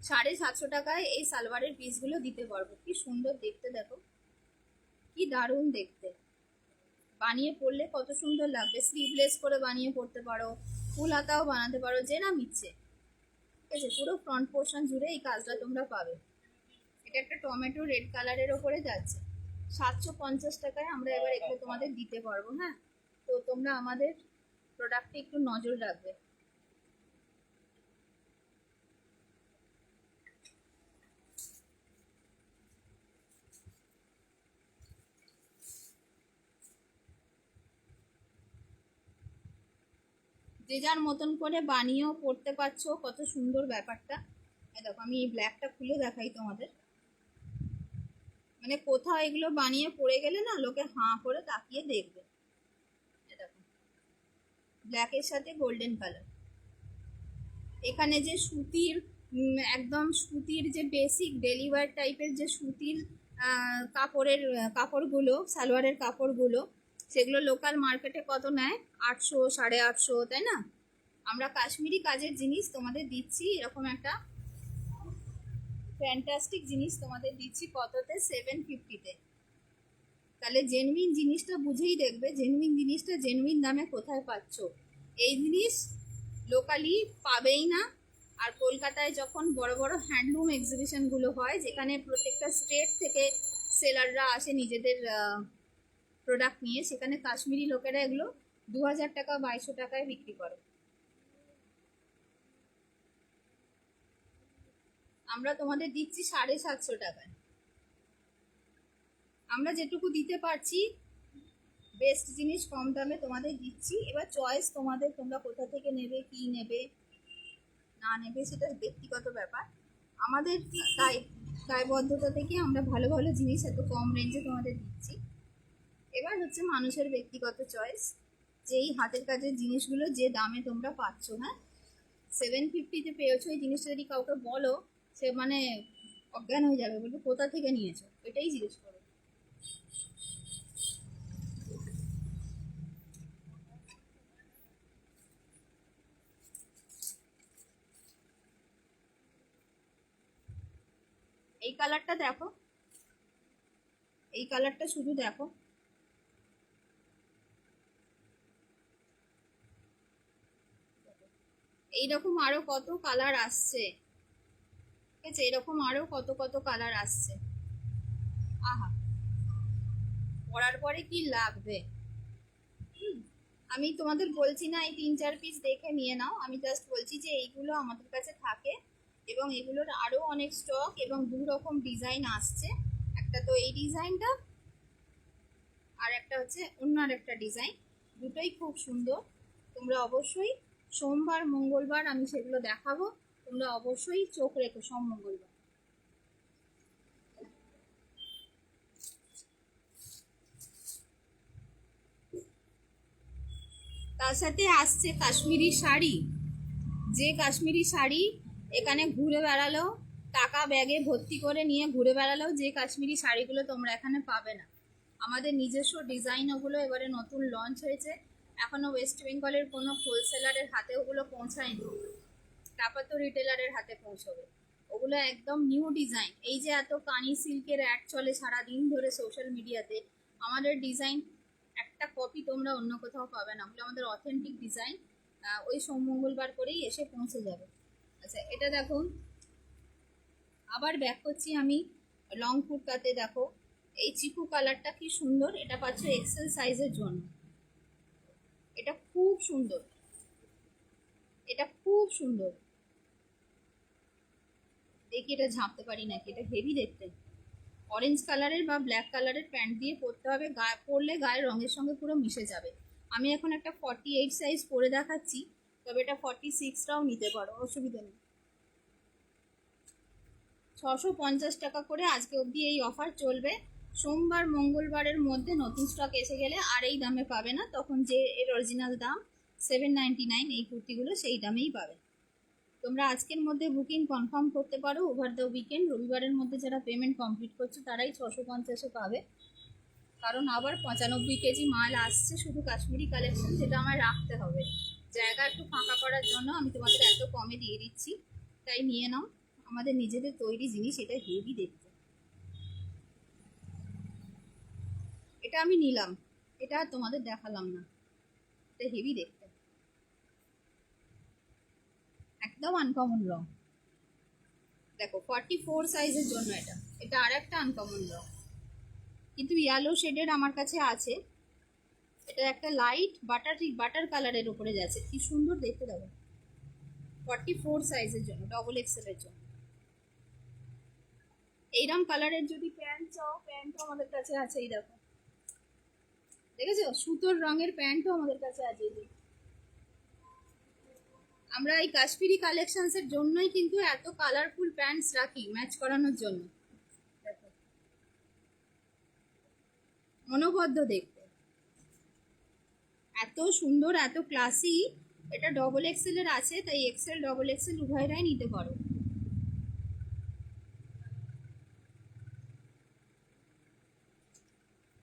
750 টাকায় এই সালোয়ারের পিসগুলো দিতে পারবো। কি সুন্দর দেখতে, দেখো কি দারুণ দেখতে। বানিয়ে পরলে কত সুন্দর লাগবে। স্লিভলেস করে বানিয়ে পরতে পারো, ফুল হাতাও বানাতে পারো, যেরকম ইচ্ছে। ঠিক আছে, পুরো ফ্রন্ট পোর্শন জুড়ে এই কাজটা তোমরা পাবে। এটা একটা টমেটো রেড কালারের ওপরে যাচ্ছে। 750 টাকায় আমরা এবার এগুলো তোমাদের দিতে পারবো। হ্যাঁ, তো তোমরা আমাদের প্রোডাক্টে একটু নজর রাখবে। যে যার মতন করে বানিয়েও পড়তে পারছো, কত সুন্দর ব্যাপারটা। দেখো আমি এই ব্ল্যাকটা খুলে দেখাই তোমাদের। মানে কোথাও এগুলো বানিয়ে পড়ে গেলে না, লোকে হাঁ করে তাকিয়ে দেখবে। দেখো ব্ল্যাকের সাথে গোল্ডেন কালার। এখানে যে সুতির একদম সুতির যে বেসিক ডেলিভার টাইপের যে সুতির কাপড়ের কাপড়গুলো, সালোয়ারের কাপড়গুলো, সেগুলো লোকাল মার্কেটে কত নেয়? 800 850, তাই না? আমরা কাশ্মীরি কাজের জিনিস তোমাদের দিচ্ছি এরকম একটা ফ্যান্টাস্টিক জিনিস তোমাদের দিচ্ছি কততে? 750-তে। তাহলে জেনুইন জিনিসটা বুঝেই দেখবে, জেনুইন জিনিসটা জেনুইন দামে কোথায় পাচ্ছ। এই জিনিস লোকালি পাবেই না। আর কলকাতায় যখন বড় বড় হ্যান্ডলুম এক্সিবিশনগুলো হয়, যেখানে প্রত্যেকটা স্টেট থেকে সেলাররা আসে নিজেদের প্রোডাক্ট নিয়ে, সেখানে কাশ্মীরি লোকেরা এগুলো 2000 টাকা 2200 টাকায় বিক্রি করে। আমরা তোমাদের দিচ্ছি 750 টাকায়। আমরা যেটুকু দিতে পারছি বেস্ট জিনিস কম দামে তোমাদের দিচ্ছি। এবার চয়েস তোমাদের, তোমরা কোথা থেকে নেবে, কি নেবে না নেবে সেটা ব্যক্তিগত ব্যাপার। আমাদের দায়বদ্ধতা থেকে আমরা ভালো ভালো জিনিস এত কম রেঞ্জে তোমাদের দিচ্ছি। এবার হচ্ছে মানুষের ব্যক্তিগত চয়েস, যে এই হাতের কাজের জিনিসগুলো যে দামে তোমরা পাচ্ছ। হ্যাঁ, 750-তে পেয়েছো, এই জিনিসটা যদি কাউকে বলো, সে মানে অজ্ঞান হয়ে যাবে, বলবে কোথা থেকে নিয়েছো, এটাই জিজ্ঞেস করো। এই কালারটা দেখো, এই কালারটা শুধু দেখো। এইরকম আরো কত কালার আসছে। ঠিক আছে, এরকম আরো কত কত কালার আসছে। আহা, পরার পরে কি লাগবে। আমি তোমাদের বলছি না এই 3-4 পিস দেখে নিয়ে নাও, আমি জাস্ট বলছি যে এইগুলো আমাদের কাছে থাকে এবং এগুলোর আরো অনেক স্টক এবং 2 রকম ডিজাইন আসছে। একটা তো এই ডিজাইনটা, আর একটা হচ্ছে অন্য আরেকটা ডিজাইন। দুটোই খুব সুন্দর। তোমরা অবশ্যই সোমবার মঙ্গলবার আমি সেগুলো দেখাবো, তোমরা অবশ্যই চোখ রেখো সোম মঙ্গলবার। তার সাথে আসছে কাশ্মীরি শাড়ি। যে কাশ্মীরি শাড়ি এখানে ঘুরে বেড়ালো, টাকা ব্যাগে ভর্তি করে নিয়ে ঘুরে বেড়ালেও যে কাশ্মীরি শাড়িগুলো তোমরা এখানে পাবে না। আমাদের নিজস্ব ডিজাইন ওগুলো এবারে নতুন লঞ্চ হয়েছে। এখনো ওয়েস্ট বেঙ্গলের কোনো হোলসেলারের হাতে ওগুলো পৌঁছায়নি, তারপর তো রিটেলারের হাতে পৌঁছবে। ওগুলো একদম নিউ ডিজাইন। এই যে এত কানি সিল্কের অ্যাড চলে সারাদিন ধরে সোশ্যাল মিডিয়াতে, আমাদের ডিজাইন একটা কপি তোমরা অন্য কোথাও পাবে না। ওগুলো আমাদের অথেন্টিক ডিজাইন, ওই সোম মঙ্গলবার করেই এসে পৌঁছে যাবে। আচ্ছা, এটা দেখো, আবার ব্যাক করছি আমি লং কুর্তাতে। দেখো এই চিকু কালারটা কি সুন্দর, এটা পাচ্ছ এক্সেল সাইজের জন্য। এটা খুব সুন্দর, এটা খুব সুন্দর। দেখি এটা ঝাঁপতে পারি নাকি, এটা হেভি দেখতে। অরেঞ্জ কালারের বা ব্ল্যাক কালারের প্যান্ট দিয়ে পরতে হবে, গায়ে পরলে গায়ের রঙের সঙ্গে পুরো মিশে যাবে। আমি এখন একটা 48 সাইজ পরে দেখাচ্ছি, তবে এটা 46টাও নিতে পারো, অসুবিধা নেই। 650 টাকা করে আজকে অবধি এই অফার চলবে। সোমবার মঙ্গলবারের মধ্যে নতুন স্টক এসে গেলে আর এই দামে পাবে না, তখন যে এর অরিজিনাল দাম 799 এই কুর্তিগুলো সেই দামেই পাবে। তোমরা আজকের মধ্যে বুকিং কনফার্ম করতে পারো। ওভার দ্য উইকেন্ড রবিবারের মধ্যে যারা পেমেন্ট কমপ্লিট করছো তারাই 650-এ পাবে, কারণ আবার 95 কেজি মাল আসছে শুধু কাশ্মীরি কালেকশন, যেটা আমার রাখতে হবে। জায়গা একটু ফাঁকা করার জন্য আমি তোমাদের এত কমে দিয়ে দিচ্ছি, তাই নিয়ে নাও। আমাদের নিজেদের তৈরি জিনিস, এটা হেভি দেখতে। এটা আমি নিলাম, এটা আর তোমাদের দেখালাম না, এটা হেভি দেখতে, একদম আনকমন রং। দেখো 44 সাইজের জন্য এটা, এটা আর একটা আনকমন রং, কিন্তু ইয়েলো শেডের আমার কাছে আছে। এটা একটা লাইট বাটার কালারের উপরে যাচ্ছে, কি সুন্দর দেখতে। দেখো 44 সাইজের জন্য, ডবল এক্সেল এর জন্য। এইরকম কালারের যদি প্যান্ট চাও, প্যান্টও আমাদের কাছে আছে। এই দেখো, দেখেছো সুতোর রঙের প্যান্টও আমাদের কাছে আছে। আমরা এই কাশ্মীরি কালেকশনস এর জন্যই কিন্তু এত কালারফুল প্যান্টস রাখি, ম্যাচ করানোর জন্য। দেখো মনোবদ্ধ দেখতে, এত সুন্দর, এত ক্লাসি। এটা ডবল এক্সেল এর আছে, তাই এক্সেল ডবল এক্সেল উভয়রাই নিতে পারো।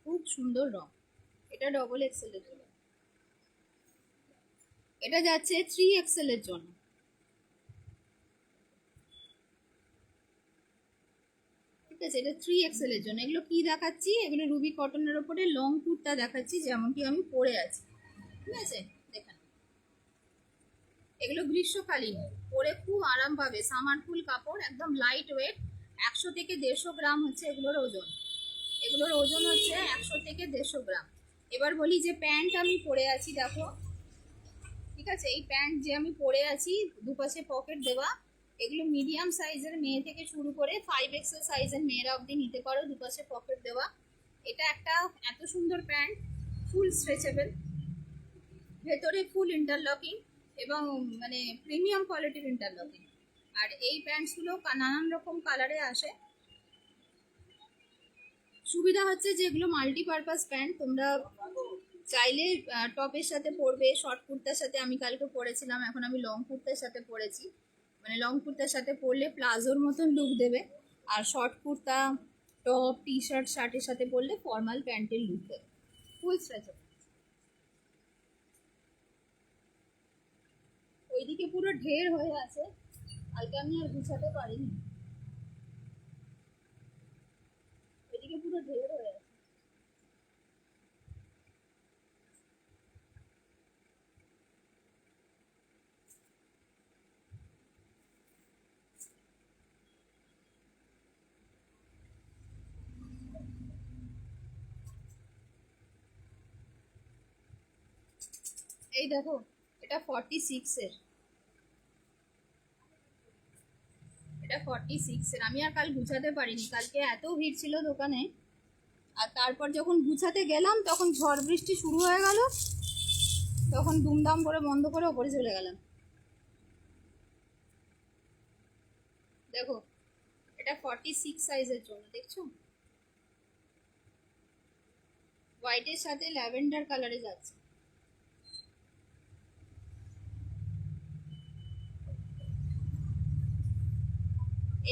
খুব সুন্দর রং, এটা ডবল এক্সেল এর জন্য। এটা যাচ্ছে 3 এক্সেল এর জন্য। ঠিক আছে, এটা 3 এক্সেল এর জন্য। এগুলো কি দেখাচ্ছি, এগুলো রুবি কটনের ওপরে লং কুর্তা দেখাচ্ছি, যেমনটি আমি পরে আছি। ঠিক আছে, দেখেন এগুলো গ্রীষ্মকালীন, পরে খুব আরাম পাবে। সামারফুল কাপড়, একদম লাইট ওয়েট। 100 থেকে 150 গ্রাম হচ্ছে এগুলোর ওজন। এগুলোর ওজন হচ্ছে 100 থেকে 150 গ্রাম। এবার বলি যে প্যান্ট আমি পরে আছি, দেখো। ঠিক আছে, এই প্যান্ট যে আমি পরে আছি, দুপাশে পকেট দেওয়া। এগুলো মিডিয়াম সাইজের মেয়ে থেকে শুরু করে 5 এক্সেল সাইজের মেয়েরা অবধি নিতে পারো, দুপাশে পকেট দেওয়া। এটা একটা এত সুন্দর প্যান্ট, ফুল স্ট্রেচেবল, ভেতরে ফুল ইন্টারলকিং, এবং মানে প্রিমিয়াম কোয়ালিটির ইন্টারলকিং। আর এই প্যান্টসগুলো নানান রকম কালারে আসে। সুবিধা হচ্ছে যেগুলো মাল্টিপারপাস প্যান্ট, তোমরা চাইলে টপের সাথে পরবে, শর্ট কুর্তার সাথে। আমি কালকে পরেছিলাম, এখন আমি লং কুর্তার সাথে পরেছি। মানে লং কুর্তার সাথে পরলে প্লাজোর মতন লুক দেবে, আর short kurta, top, T shirt, শার্টের সাথে পরলে ফর্মাল প্যান্টের লুক দেবে। Full stretchable. ওইদিকে পুরো ঢের হয়ে আছে, কালকে আমি আর গুছাতে পারিনি। ওইদিকে পুরো ঢের হয়ে আছে। এই দেখো, এটা 46 এর, এটা 46 এর। আমি আর কাল গুছাতে পারিনি, কালকে এত ভিড় ছিল দোকানে। আর তারপর যখন গুছাতে গেলাম তখন ঝড় বৃষ্টি শুরু হয়ে গেল, তখন দুমদাম করে বন্ধ করে ওপরে চলে গেলাম। দেখো এটা 46 সাইজের জন্য, দেখছো হোয়াইটের সাথে ল্যাভেন্ডার কালারে যাচ্ছে।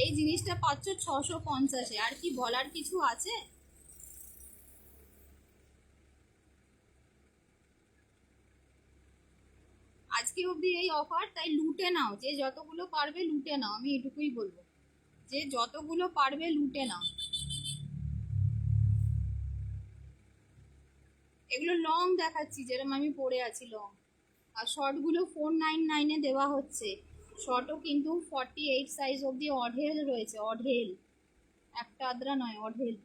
এই জিনিসটা পাচ্ছ 650-এ, আর কি বলার কিছু আছে? আজকে অবধি এই অফার, তাই লুটে নাও, যে যতগুলো পারবে লুটে নাও। আমি এটুকুই বলবো, যে যতগুলো পারবে লুটে নাও। এগুলো লং দেখাচ্ছি, যেরকম আমি পরে আছি লং। আর শর্টগুলো 499-এ দেওয়া হচ্ছে। শর্টও কিন্তু 48 সাইজ অবধি অঢেল রয়েছে, অঢেল, একটা আদ্রা নয়, অঢেল।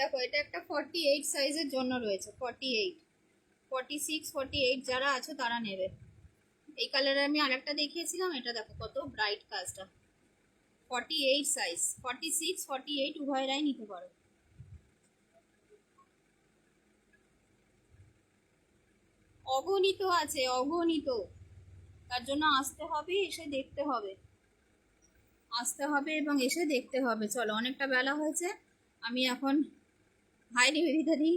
দেখো এটা একটা 48 সাইজের জন্য রয়েছে, 48, 46, 48 যারা আছো তারা নেবে। এই কালারে আমি আরেকটা দেখিয়েছিলাম, এটা দেখো কত ব্রাইট কাজটা। 48 সাইজ, 46 48 উভয়রাই নিতে পারো। অগণিত আছে, অগণিত। তার জন্য আসতে হবে, এসে দেখতে হবে, আসতে হবে এবং এসে দেখতে হবে। চলো, অনেকটা বেলা হয়েছে, আমি এখন হাই নিবেদিতা দিই,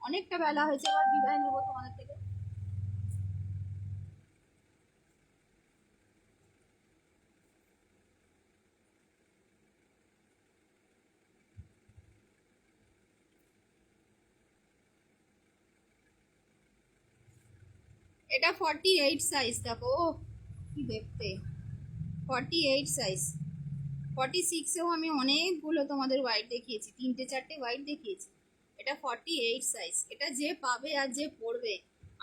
অনেকটা বেলা হয়েছে, এবার বিদায় নেবো তোমাদের থেকে। এটা 48 সাইজ, দেখো কি দেখতে, 48 সাইজ। 46এও আমি অনেকগুলো তোমাদের হোয়াইট দেখিয়েছি, 3-4টে হোয়াইট দেখিয়েছি। এটা 48 সাইজ। এটা যে পাবে আর যে পরবে,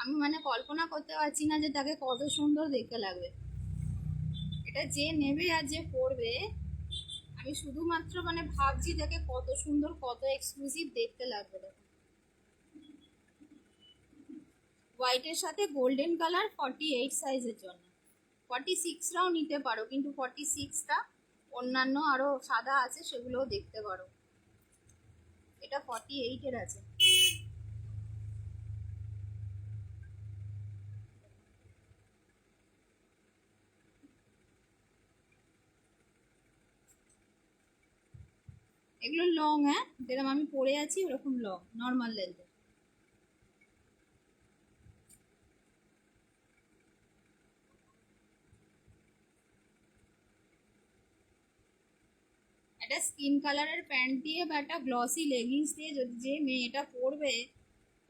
আমি মানে কল্পনা করতে পারছি না যে তাকে কত সুন্দর দেখতে লাগবে। এটা যে নেবে আর যে পরবে, আমি শুধুমাত্র মানে ভাবছি তাকে কত সুন্দর, কত এক্সক্লুসিভ দেখতে লাগবে। দেখো, হোয়াইটের সাথে গোল্ডেন কালার, 48 সাইজের জন্য। 46রাও নিতে পারো, কিন্তু 46টা অন্যান্য আরো সাদা আছে, সেগুলোও দেখতে পারো। এটা 48-এর আছে। এগুলো লং, হ্যাঁ, যেরকম আমি পরে আছি ওরকম লং, নর্মাল লেন্থে। একটা স্কিন কালারের প্যান্ট দিয়ে বা একটা গ্লসি লেগিংস দিয়ে যদি যে মেয়েটা পরবে,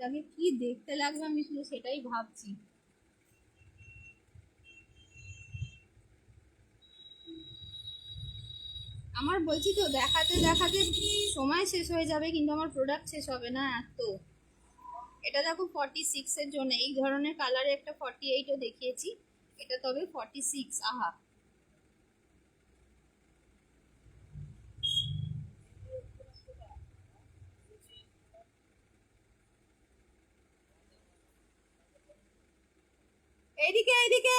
তাকে কি দেখতে লাগবে, আমি শুধু সেটাই ভাবছি। আমার বলছি তো, দেখাতে দেখাতে সময় শেষ হয়ে যাবে, কিন্তু আমার প্রোডাক্ট শেষ হবে না এত। এটা দেখো 46-এর জন্য, এই ধরনের কালারে একটা 48ও দেখিয়েছি, এটা তবে 46। আহা, এইদিকে এইদিকে।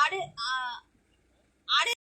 আরে আরে